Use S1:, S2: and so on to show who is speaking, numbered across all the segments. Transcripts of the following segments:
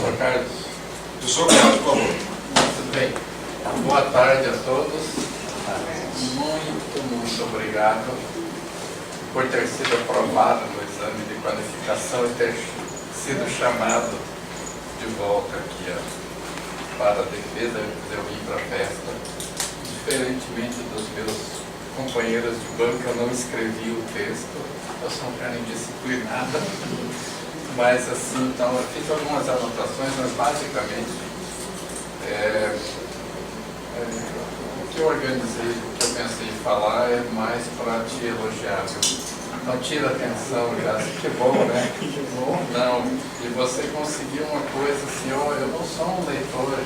S1: Sr. Carlos.
S2: Eu sou Carlos, por favor.
S1: Muito bem. Boa tarde a todos. Muito obrigado por ter sido aprovado no exame de qualificação e ter sido chamado de volta aqui para a defesa. Eu vim para a festa. Diferentemente dos meus companheiros de banco, eu não escrevi o texto. Eu sou um cara indisciplinado. Mas assim, então eu fiz algumas anotações, mas basicamente o que eu organizei, o que eu pensei em falar é mais para te elogiar, viu? Não tira atenção, Graça, que bom, né? Que bom. Não, e você conseguiu uma coisa assim, ó, eu não sou um leitor,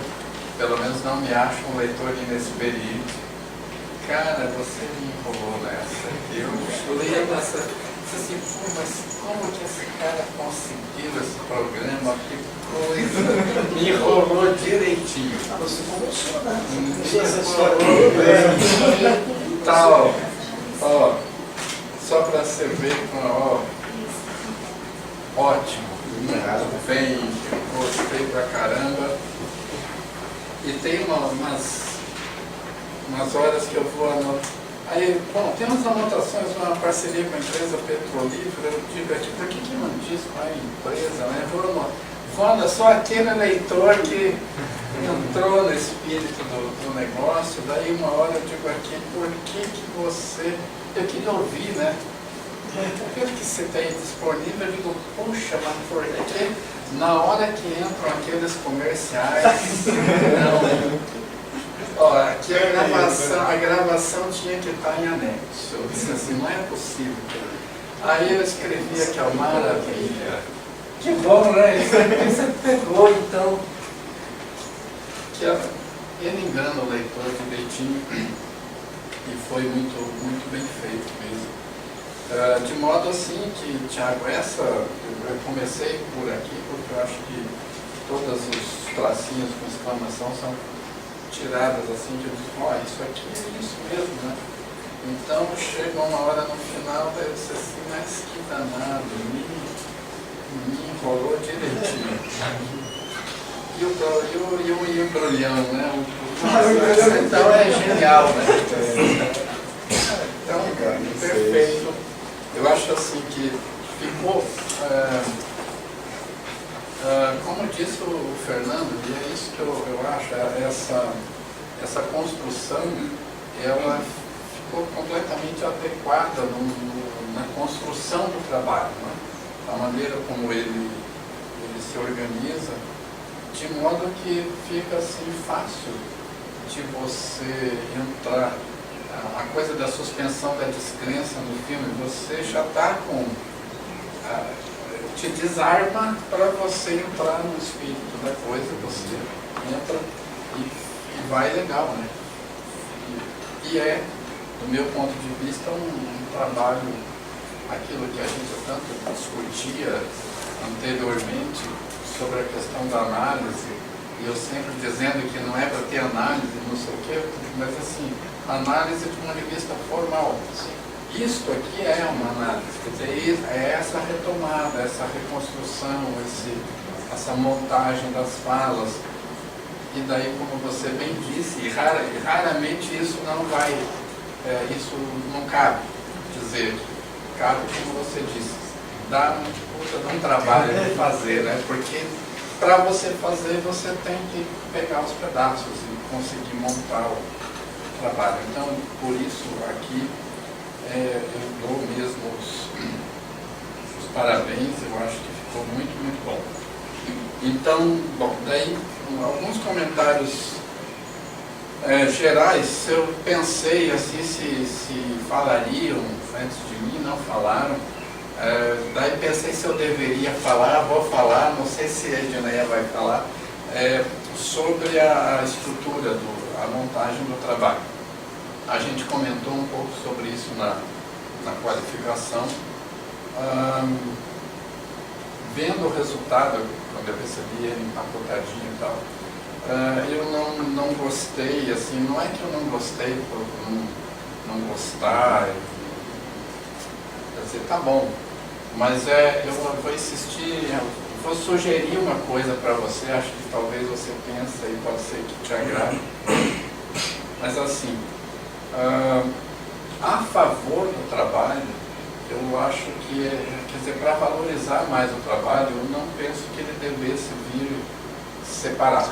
S1: pelo menos não me acho um leitor inexperiente. Cara, você me enrolou nessa. Eu leio essa. Assim, pô, mas como que esse cara conseguiu esse programa? Que coisa! Me enrolou direitinho.
S3: Ah, você conversou, né?
S1: Tal, ó, só para você ver, ó, ótimo, muito bem, gostei pra caramba. E tem umas horas que eu vou anotar. Aí, bom, temos anotações, uma parceria com a empresa Petrolífera. Eu digo aqui, por que não diz qual é a empresa, né? Vou só aquele leitor que entrou no espírito do negócio. Daí uma hora eu digo aqui, por que você... Eu queria ouvir, né? O que você tem disponível? Eu digo, puxa, mas por quê? Na hora que entram aqueles comerciais, não... Ó, aqui a gravação tinha que estar em anexo. Eu disse assim, não é possível. Aí eu escrevi aqui, ó, maravilha. Que bom, né? Isso aqui você pegou, então. Que ele engana o leitor direitinho e foi muito bem feito mesmo. De modo assim que, Tiago, eu comecei por aqui porque eu acho que todos os tracinhos com exclamação são tiradas assim, que eu digo, ó, isso aqui é isso mesmo, né? Então chega uma hora no final, daí eu disse assim, mas que danado, me enrolou direitinho. E o embrulhão, né? Então é genial, né? Então, perfeito. Eu acho assim que ficou, como disse o Fernando, e é isso que eu acho, essa construção, ela ficou completamente adequada na construção do trabalho, né? A maneira como ele se organiza, de modo que fica assim fácil de você entrar. A coisa da suspensão da descrença no filme, você já está com... te desarma para você entrar no espírito da coisa, você entra e vai legal, né? E é, do meu ponto de vista, um trabalho, aquilo que a gente tanto discutia anteriormente sobre a questão da análise, e eu sempre dizendo que não é para ter análise, não sei o quê, mas assim, análise de um ponto de vista formal. Isto aqui é uma análise, quer dizer, é essa retomada, essa reconstrução, essa montagem das falas. E daí, como você bem disse, raramente isso não vai, isso não cabe dizer, cabe como você disse, dá um trabalho de fazer, né? Porque para você fazer, você tem que pegar os pedaços e conseguir montar o trabalho. Então, por isso aqui, eu dou mesmo os parabéns, eu acho que ficou muito bom. Então, bom, daí alguns comentários gerais, eu pensei assim se falariam antes de mim, não falaram. Daí pensei se eu deveria falar, vou falar, não sei se a Edneia vai falar, sobre a estrutura, a montagem do trabalho. A gente comentou um pouco sobre isso na qualificação. Vendo o resultado, quando eu recebi ele empacotadinho e tal, eu não gostei, assim, não é que eu não gostei por não gostar, quer dizer, tá bom, mas eu vou insistir, vou sugerir uma coisa para você, acho que talvez você pense e pode ser que te agrade. Mas assim, a favor do trabalho, eu acho que, quer dizer, para valorizar mais o trabalho, eu não penso que ele devesse vir separado.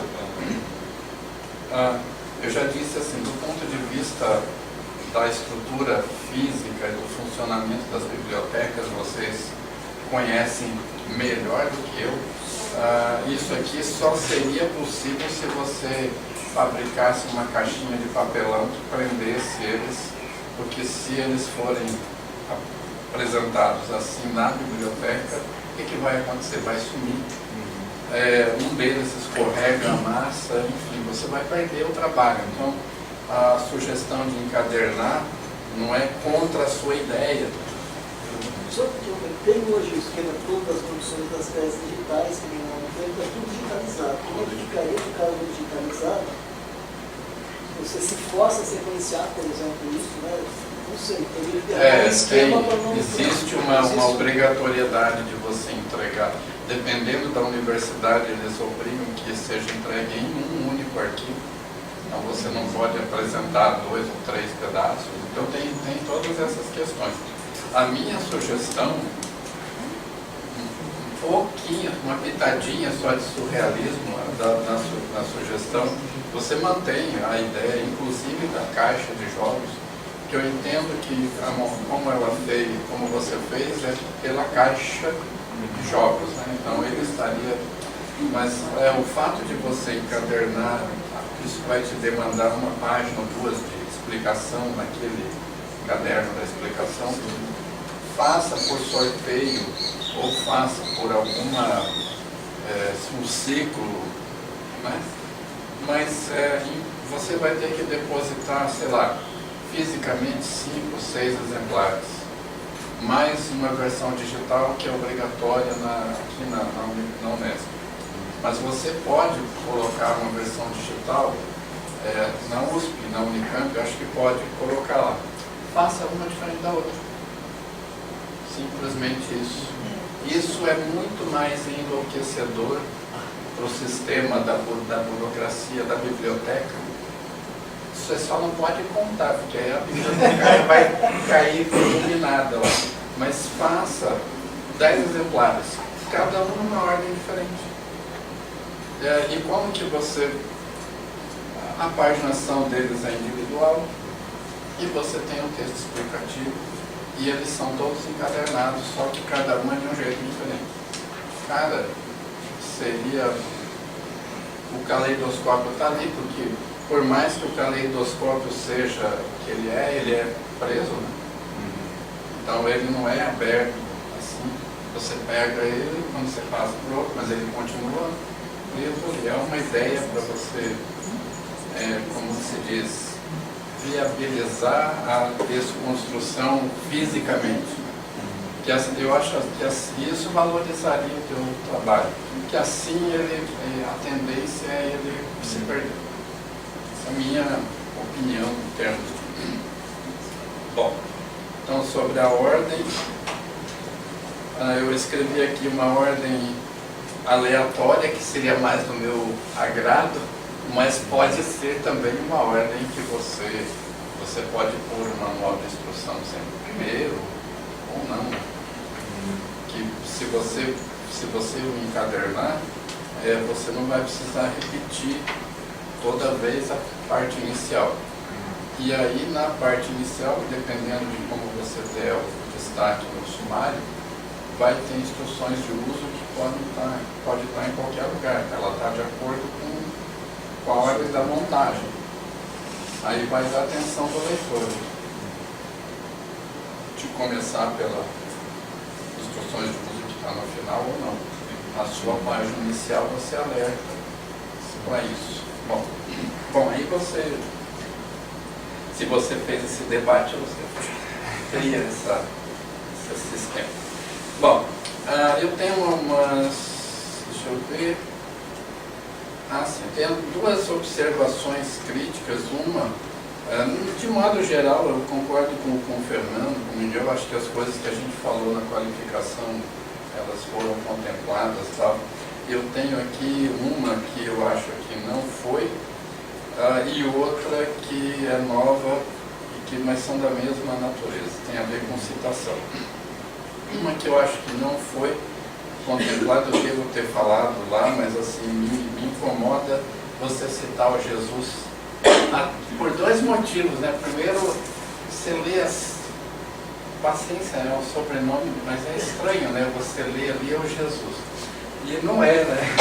S1: Eu já disse assim, do ponto de vista da estrutura física e do funcionamento das bibliotecas, vocês conhecem melhor do que eu. Isso aqui só seria possível se você fabricasse uma caixinha de papelão que prendesse eles, porque se eles forem apresentados assim na biblioteca, o que vai acontecer? Vai sumir. Um deles escorrega a massa, enfim, você vai perder o trabalho. Então, a sugestão de encadernar não é contra a sua ideia.
S3: Tem hoje o esquema todo das produções das peças digitais, que está tudo digitalizado. Como é que ficaria no caso do digitalizado? Você se força a sequenciar, por exemplo, isso, né? Não sei, teria que ter um esquema para não...
S1: Existe uma obrigatoriedade de você entregar. Dependendo da universidade, eles obrigam que seja entregue em um único arquivo. Então você não pode apresentar 2 ou 3 pedaços. Então tem todas essas questões. A minha sugestão, um pouquinho, uma pitadinha só de surrealismo na sugestão, você mantém a ideia, inclusive da caixa de jogos, que eu entendo que como ela fez, como você fez, é pela caixa de jogos, né? Então ele estaria, mas o fato de você encadernar, isso vai te demandar uma página ou 2 de explicação naquele caderno da explicação. Faça por sorteio ou faça por alguma um ciclo, né? Mas você vai ter que depositar, sei lá, fisicamente 5, 6 exemplares, mais uma versão digital que é obrigatória aqui na Unesp. Mas você pode colocar uma versão digital na USP, na Unicamp, eu acho que pode colocar lá. Faça uma diferente da outra. Simplesmente isso. Isso é muito mais enlouquecedor para o sistema da burocracia, da biblioteca. Você só não pode contar, porque aí a biblioteca vai cair iluminada lá. Mas faça 10 exemplares, cada um numa ordem diferente. E como que a paginação deles é individual e você tem um texto explicativo e eles são todos encadernados, só que cada um é de um jeito diferente. Cara, seria... O caleidoscópio está ali, porque por mais que o caleidoscópio seja o que ele é preso, né? Então ele não é aberto assim. Você pega ele quando você passa para o outro, mas ele continua preso. E é uma ideia para você, como se diz, viabilizar a desconstrução fisicamente. Eu acho que isso valorizaria o teu trabalho. Que assim a tendência é ele se perder. Essa é a minha opinião em termos de... Bom, então sobre a ordem, eu escrevi aqui uma ordem aleatória, que seria mais do meu agrado, mas pode ser também uma ordem que você pode pôr o manual de instrução sempre primeiro, ou não. Que se você o encadernar, você não vai precisar repetir toda vez a parte inicial. E aí na parte inicial, dependendo de como você der o destaque no sumário, vai ter instruções de uso que pode estar em qualquer lugar. Ela está de acordo com a ordem da montagem. Aí vai dar atenção do leitor. De começar pelas instruções de uso que está no final ou não. A sua página inicial você alerta para isso. Bom, aí se você fez esse debate, você cria esse sistema. Bom, eu tenho deixa eu ver, tenho 2 observações críticas. Uma, de modo geral, eu concordo com o Fernando, eu acho que as coisas que a gente falou na qualificação elas foram contempladas e tal. Eu tenho aqui uma que eu acho que não foi, e outra que é nova, mas são da mesma natureza, tem a ver com citação. Uma que eu acho que não foi contemplada, eu devo ter falado lá, mas assim, me incomoda você citar o Jesus por dois motivos, né? Primeiro, você lê paciência, é um sobrenome, mas é estranho, né? Você lê ali o Jesus. E não é, né?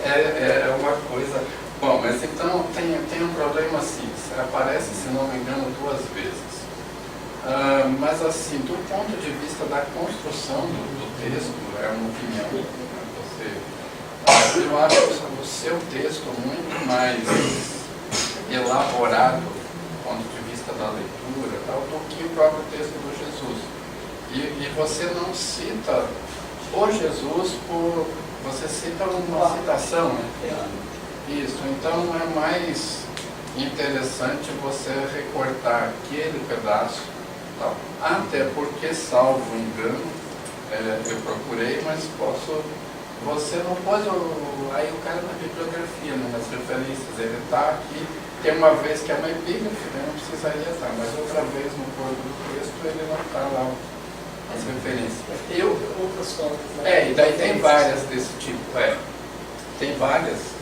S1: é uma coisa... Bom, mas então tem um problema assim, aparece, se não me engano, 2 vezes. Mas assim, do ponto de vista da construção do texto, é uma opinião, eu acho o seu texto muito mais elaborado do ponto de vista da leitura tal, do que o próprio texto do Jesus. E você não cita o Jesus você cita uma citação, né? Isso, então é mais interessante você recortar aquele pedaço, tal. Até porque, salvo engano, eu procurei, mas você não pôs aí o cara na bibliografia, né, nas referências, ele está aqui, tem uma vez que é uma epígrafe, né, não precisaria estar, mas outra vez no corpo do texto ele não está lá, as referências.
S3: Outras fotos, né?
S1: E daí tem várias desse tipo, tem várias.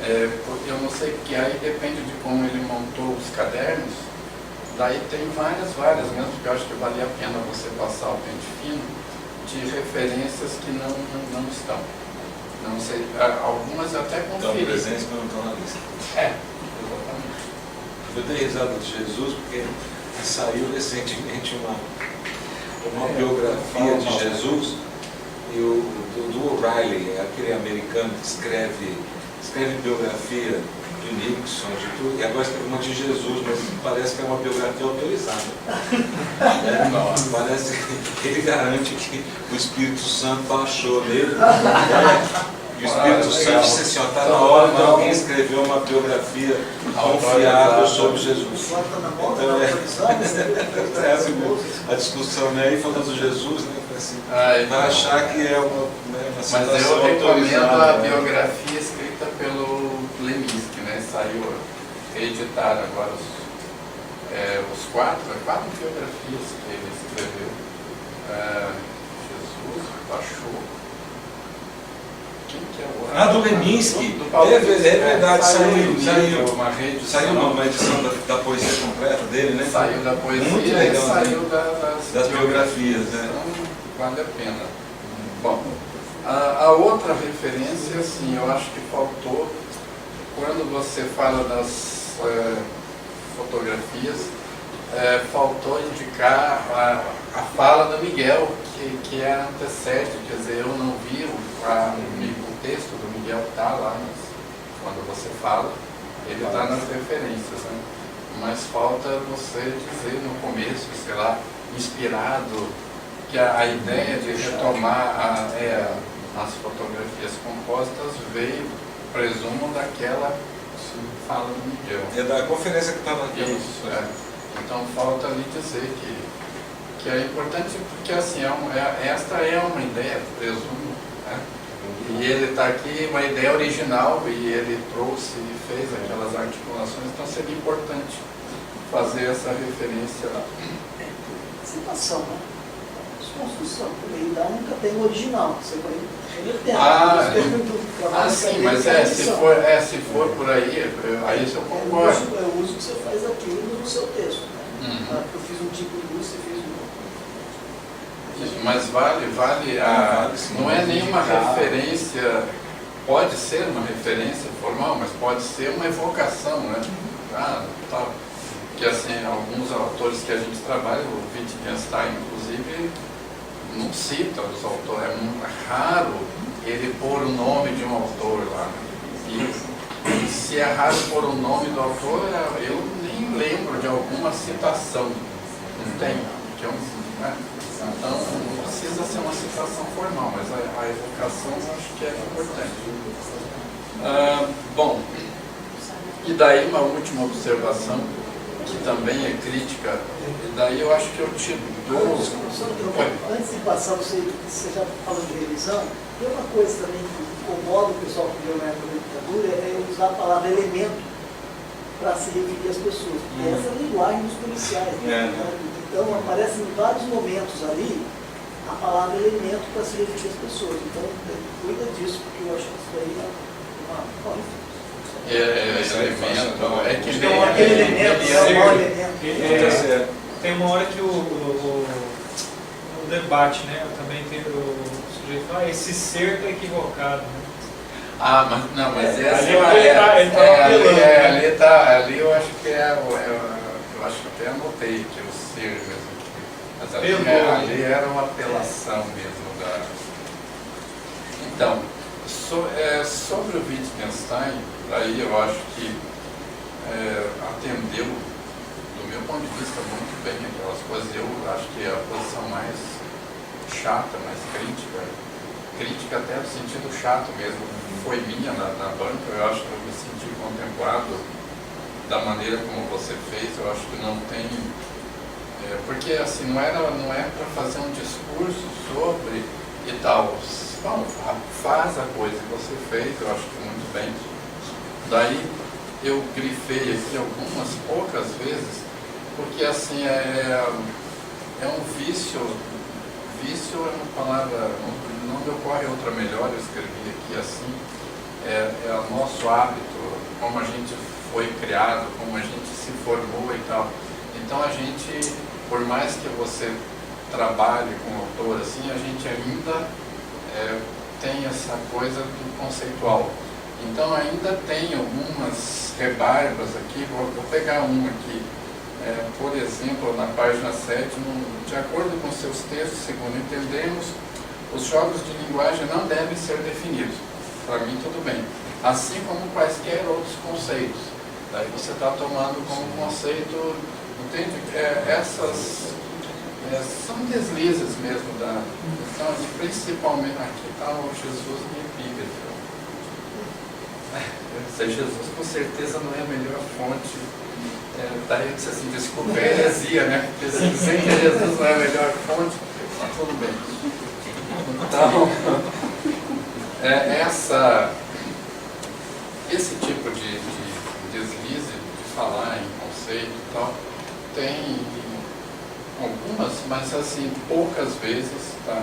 S1: Eu não sei, porque aí depende de como ele montou os cadernos, daí tem várias mesmo, porque eu acho que valia a pena você passar o pente fino de referências que não estão. Não sei, algumas eu até conferi.
S2: Estão presentes, mas não estão na lista.
S1: Exatamente.
S2: Eu dei risada de Jesus porque saiu recentemente uma biografia de Jesus, e do O'Reilly, aquele americano que escreve biografia de Nixon, de tudo, e agora escreve uma de Jesus, mas parece que é uma biografia autorizada. Parece que ele garante que o Espírito Santo baixou nele. E o Espírito Santo disse assim, está na hora de alguém escrever uma biografia confiável sobre Jesus. Então, a discussão, né, e falando do Jesus, né, assim, vai achar que é uma citação
S1: mas eu recomendo a
S2: né?
S1: biografia escrita pelo Leminski, né? Saiu, reeditaram agora os quatro biografias que ele escreveu. Jesus, Bachou. Quem que é o outro?
S2: Do Leminski.
S1: É
S2: verdade,
S1: saiu
S2: uma edição da poesia completa dele, né?
S1: Saiu da poesia.
S2: Muito legal,
S1: e saiu das
S2: biografias, né?
S1: Então, vale a pena. Bom, a outra referência, assim, eu acho que faltou, quando você fala das fotografias, faltou indicar a fala do Miguel, que antecede, quer dizer, eu não vi o texto do Miguel está lá, quando você fala, ele está nas referências, né? Mas falta você dizer no começo, sei lá, inspirado, que a ideia de retomar as fotografias compostas veio, presumo, daquela fala do Miguel.
S2: É da conferência que estava aqui.
S1: Isso, Então falta ali dizer que é importante, porque assim, esta é uma ideia, presumo, né? E ele está aqui, uma ideia original, e ele trouxe e fez aquelas articulações, então seria importante fazer essa referência lá.
S3: Citação, né? Construção, porque ainda nunca tem o original, você vai remeter.
S1: Sim, mas se for por aí isso eu concordo.
S3: É o uso que você faz daquilo no seu texto, né? Eu fiz um tipo de uso, você fez um outro.
S1: Isso, mas vale não é nenhuma referência, pode ser uma referência formal, mas pode ser uma evocação, né? Tal. Que assim, alguns autores que a gente trabalha, o Wittgenstein, inclusive, não cita os autores, é muito raro ele pôr o nome de um autor lá. E se é raro pôr o nome do autor, eu nem lembro de alguma citação. Não tem. Então, não precisa ser uma citação formal, mas a evocação eu acho que é importante. Bom, e daí uma última observação, que também é crítica, e daí eu acho que eu te dou...
S3: Antes de passar, você já falou de revisão, tem uma coisa também que incomoda o pessoal que viu na época da ditadura, é usar a palavra elemento para se referir às pessoas. Porque essa é a linguagem dos policiais. Né? Então, aparece em vários momentos ali a palavra elemento para se referir às pessoas. Então, cuida disso, porque eu acho que isso aí é uma
S1: elemento, é que
S3: nem aquele elemento, é o maior elemento.
S4: Tem uma hora que o debate, né? Também tem o sujeito fala, esse ser está equivocado. Né?
S1: Ah, mas não, mas essa ali eu acho que eu acho que até anotei que o ser mesmo. Mas ali era uma apelação mesmo da. Então, sobre o Wittgenstein, aí eu acho que atendeu, do meu ponto de vista, muito bem aquelas coisas. Eu acho que a posição mais chata, mais crítica até no sentido chato mesmo, foi minha na banca. Eu acho que eu me senti contemplado da maneira como você fez. Eu acho que não tem... porque assim, não é para fazer um discurso sobre e tal. Não, faz a coisa que você fez, eu acho que muito bem. Daí eu grifei aqui algumas poucas vezes, porque assim é um vício. Vício é uma palavra, não me ocorre outra melhor, eu escrevi aqui assim, é o nosso hábito, como a gente foi criado, como a gente se formou e tal. Então a gente, por mais que você trabalhe com autor assim, a gente ainda tem essa coisa do conceitual. Então ainda tem algumas rebarbas aqui, vou pegar uma aqui. Por exemplo, na página 7, de acordo com seus textos, segundo entendemos, os jogos de linguagem não devem ser definidos. Para mim, tudo bem. Assim como quaisquer outros conceitos. Daí você está tomando como conceito, entende? Essas são deslizes mesmo da questão, e principalmente, aqui está o Jesus em epígrafe. Jesus, com certeza, não é a melhor fonte. Daí eu disse assim, desculpa, é heresia, né? Porque se dizem que Jesus não é a melhor fonte, mas tudo bem. Então, esse tipo de deslize, de falar em conceito e tal, tem algumas, mas assim, poucas vezes, tá?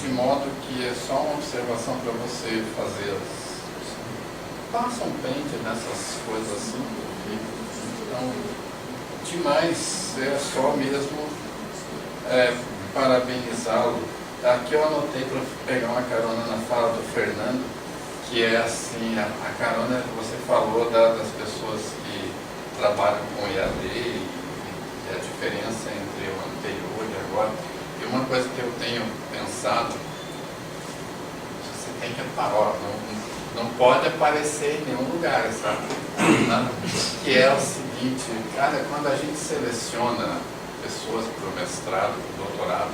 S1: De modo que é só uma observação para você fazer. Passa um pente nessas coisas assim, porque então, demais, é só mesmo parabenizá-lo. Aqui eu anotei para pegar uma carona na fala do Fernando, que é assim, a carona que você falou das pessoas que trabalham com EAD e a diferença entre o anterior e agora. E uma coisa que eu tenho pensado, você tem que parar, não pode aparecer em nenhum lugar, sabe? Que é o seguinte, cara, quando a gente seleciona pessoas para o mestrado, para o doutorado,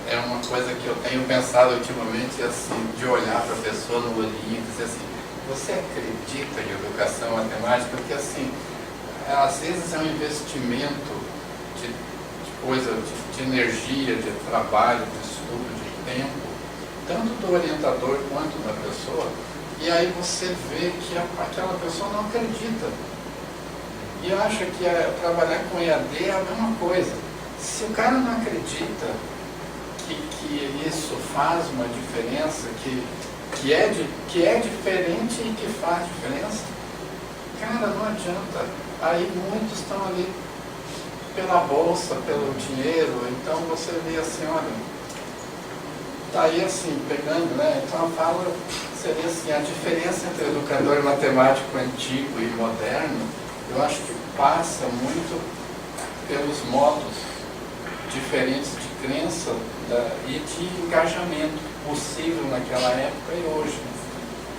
S1: é uma coisa que eu tenho pensado ultimamente, assim, de olhar para a pessoa no olhinho e dizer assim, você acredita em educação matemática? Porque assim, às vezes é um investimento de coisa, de energia, de trabalho, de estudo, de tempo, tanto do orientador quanto da pessoa. E aí você vê que aquela pessoa não acredita. E acha que trabalhar com EAD é a mesma coisa. Se o cara não acredita que isso faz uma diferença, que é diferente e que faz diferença, cara, não adianta. Aí muitos estão ali pela bolsa, pelo dinheiro. Então você vê assim, olha, tá aí assim, pegando, né? Então a fala seria assim, a diferença entre educador matemático antigo e moderno, eu acho que passa muito pelos modos diferentes de crença e de engajamento possível naquela época e hoje.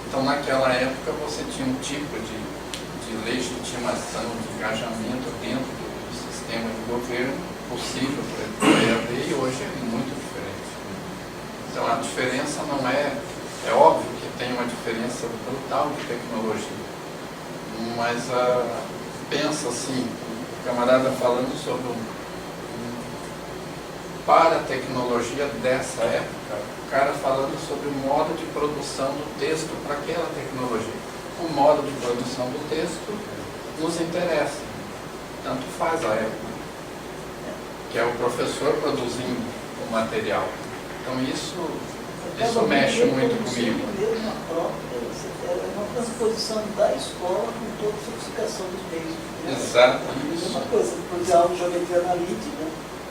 S1: Então naquela época você tinha um tipo de legitimação, de engajamento dentro do sistema de governo possível para o EAD e hoje é muito diferente. Então a diferença não é óbvio que tem uma diferença brutal de tecnologia, mas pensa assim, camarada falando sobre para a tecnologia dessa época, o cara falando sobre o modo de produção do texto para aquela tecnologia. O modo de produção do texto nos interessa, tanto faz a época, que é o professor produzindo o material. Então isso mexe muito comigo.
S3: É uma transposição da escola com toda a sofisticação dos meios.
S1: Exato.
S3: É uma coisa, por exemplo, a geometria analítica,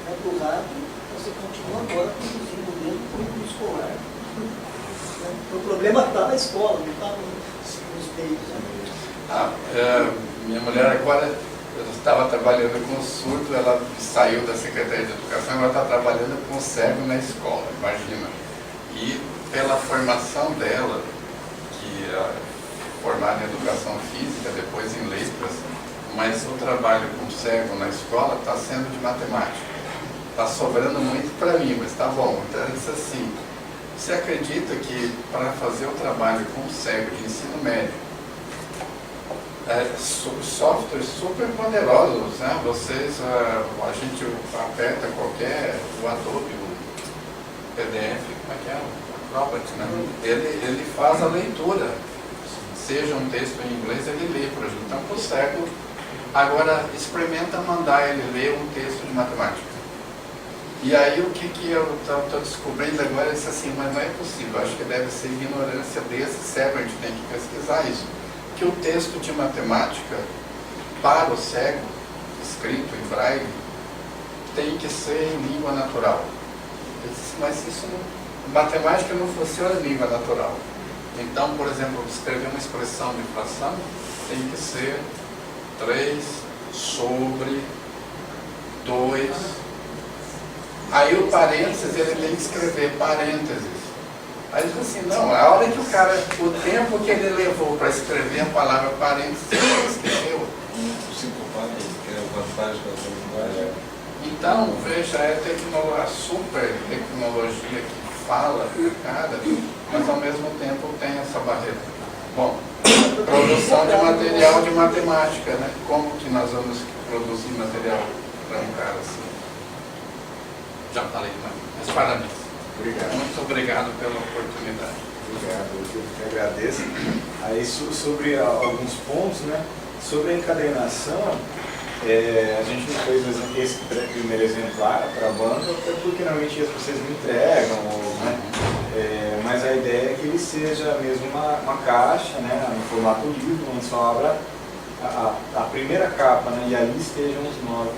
S3: né, do rádio, você continua agora produzindo o mesmo currículo escolar. O problema está na escola, não está nos meios. Né?
S1: Minha mulher agora, eu estava trabalhando com o surdo, ela saiu da Secretaria de Educação, ela está trabalhando com o cego na escola, imagina. E pela formação dela, que é formada em Educação Física, depois em Letras, mas o trabalho com cego na escola está sendo de matemática. Está sobrando muito para mim, mas está bom. Então, isso assim, você acredita que para fazer o trabalho com cego de ensino médio, softwares super poderosos, né? A gente aperta o Adobe, o PDF, como é que é? O Acrobat, né? Ele faz a leitura, seja um texto em inglês, ele lê para a gente. Então, para o cego, agora experimenta mandar ele ler um texto de matemática. E aí o que eu estou descobrindo agora é assim, mas não é possível, acho que deve ser ignorância desse cego, a gente tem que pesquisar isso. Que o texto de matemática, para o cego, escrito em braille, tem que ser em língua natural. Eu disse, mas isso matemática não funciona em língua natural. Então, por exemplo, escrever uma expressão de fração tem que ser 3 sobre 2. Aí o parênteses, ele tem que escrever parênteses. Aí diz assim, não, a hora que o cara, o tempo que ele levou para escrever a palavra parênteses, ele esqueceu.
S2: Que é a vantagem da linguagem.
S1: Então, veja, é a super tecnologia que fala, cara, mas ao mesmo tempo tem essa barreira. Bom, produção de material de matemática, né? Como que nós vamos produzir material para um cara assim? Já falei demais, mas parabéns.
S5: Obrigado.
S1: Muito obrigado pela oportunidade.
S5: Obrigado, eu que agradeço. Aí sobre alguns pontos, né? Sobre a encadernação, a gente não fez esse primeiro exemplar para a banda, até porque normalmente vocês não entregam, né? Mas a ideia é que ele seja mesmo uma caixa, né? Em formato livro, onde só abra a primeira capa, né? E ali estejam os 9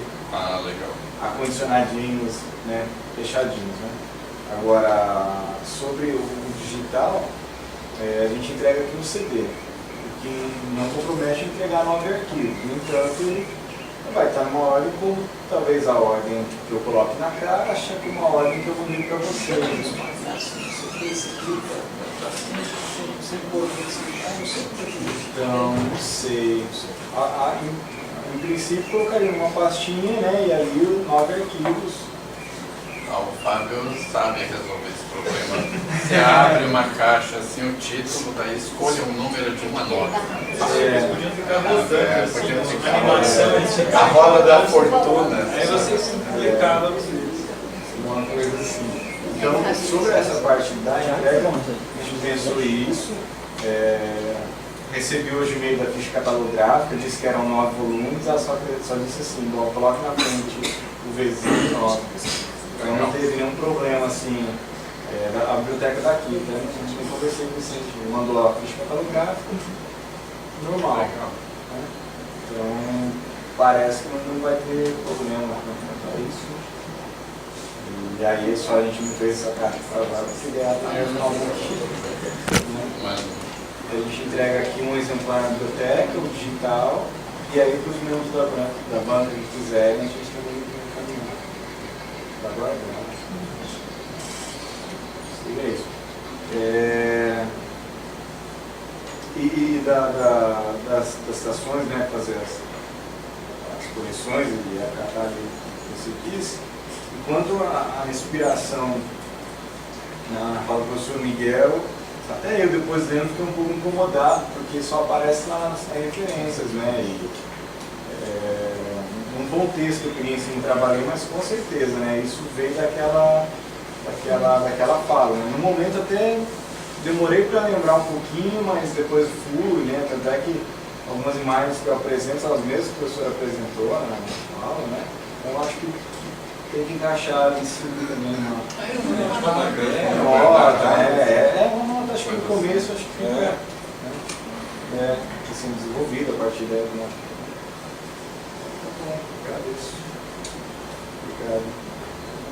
S1: Legal.
S5: acondicionadinhos, né? Fechadinhos, né? Agora, sobre o digital, a gente entrega aqui um CD, o que não compromete entregar 9 arquivos. No entanto, ele vai estar numa ordem como talvez a ordem que eu coloque na caixa, que uma ordem que eu vou vir para vocês. Então, não sei. Em princípio, colocaria uma pastinha, né? E ali os 9 arquivos.
S1: O Fábio sabe resolver esse problema. Você abre uma caixa assim, o título, daí escolha um número de uma nota.
S4: Vocês podiam ficar rodando
S1: podia
S4: assim,
S1: ficar
S4: animação,
S1: a roda da fortuna.
S4: aí vocês simplificavam
S5: Uma coisa assim. Então, sobre essa parte da entrega, a gente pensou isso. Recebi hoje o e-mail da ficha catalográfica, disse que eram 9 volumes, ela só disse assim, bom, coloque na frente o vizinho 9. Então não teve nenhum problema assim, a biblioteca daqui, né? A gente nem conversei com o Vicente, mandou a ficha catalográfica, normal. Né? Então parece que não vai ter problema quanto a isso. E aí só a gente não fez essa caixa para auxiliar mesmo aqui. A gente entrega aqui um exemplar na biblioteca, o digital, e aí para os membros da banca que quiserem, a gente também encaminhar. Agora, é isso. E das estações, né, fazer as correções e acatar ali o que você disse. Enquanto a respiração na fala do professor Miguel, até eu depois lendo fiquei um pouco incomodado, porque só aparece lá nas referências, né? E, não bom texto que eu peguei em cima, trabalhei, mas com certeza, né? Isso veio daquela fala. Né? No momento até demorei para lembrar um pouquinho, mas depois fui, né? Tanto é que algumas imagens que eu apresento são as mesmas que o professor apresentou na fala, né? Então eu acho que tem que encaixar isso também na nota, uma nota, acho que no começo acho que fica assim, desenvolvida a partir daí. Tá bom, agradeço. Obrigado.